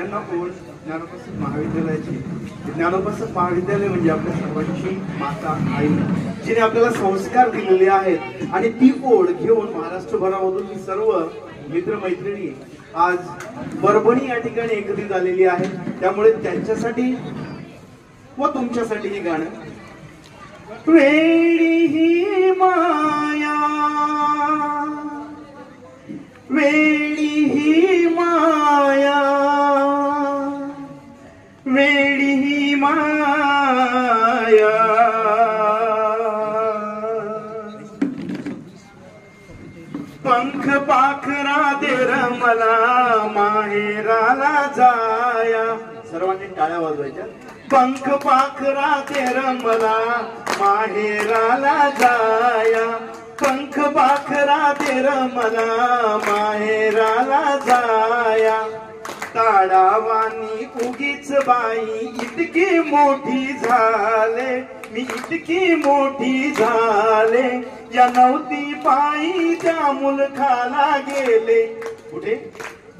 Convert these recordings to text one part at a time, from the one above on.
सगळ्यांना ओढ ज्ञानोपासक महाविद्यालयाची. ज्ञानोपासक महाविद्यालय म्हणजे आपल्या सर्वांची माता आई, जिने आपल्याला संस्कार दिलेले आहेत. आणि ती ओढ घेऊन महाराष्ट्रभरामधून ही सर्व मित्रमैत्रिणी आज परभणी या ठिकाणी एकत्रित आलेली आहे. त्यामुळे त्यांच्यासाठी व तुमच्यासाठी हे गाणं. वेडी ही माया, वेडी ही माया, वेडी ही माया. पंख पाखरा दे मला माहेराला जाया. सर्वांनी टाळ्या वाजवायच्या. पंख पाखरा दे मला माहेराला जाया. पंख पाखरा दे मला माहेराला जाया. ताडावानी उगीच बाई इतकी मोठी झाले, मी इतकी मोठी झाले. या नव्हती पायी त्या मुलखाला गेले. कुठे?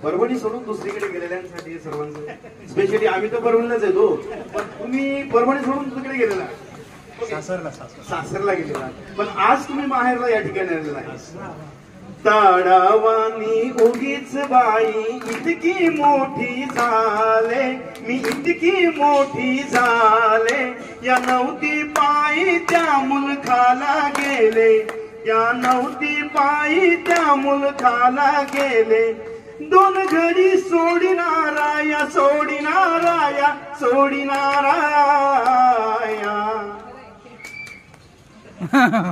परभणी सोडून दुसरीकडे गेलेल्यांसाठी सर्वांचं स्पेशली. आम्ही तर परभणीलाच येतो, पण तुम्ही परभणी सोडून दुसरीकडे गेलेला, सासरला गेलेला, पण आज तुम्ही माहेरला या ठिकाणी आलेला आहे. ताडावानी उगीच बाई इतकी मोठी झाले, मी इतकी मोठी झाले. या नव्हती पायी त्या मुलखाला गेले, या नव्हती पायी त्या मुलखाला गेले. दोन घडी सोडिनारा या, सोडिनारा या, सोडिनारा या.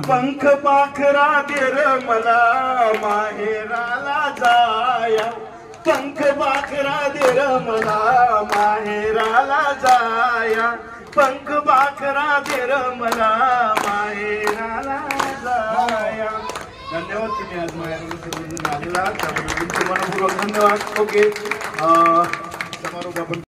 पंख पाखरा दे मला माहेराला जाया. पंख पाखरा दे मला माहेराला जाया. पंख पाखरा दे मला माहेराला जाया. धन्यवाद. तुम्ही आज माझ्याकडे आलेला त्याबद्दल तुमचे मनपूर्वक धन्यवाद. ओके, समारोप आपण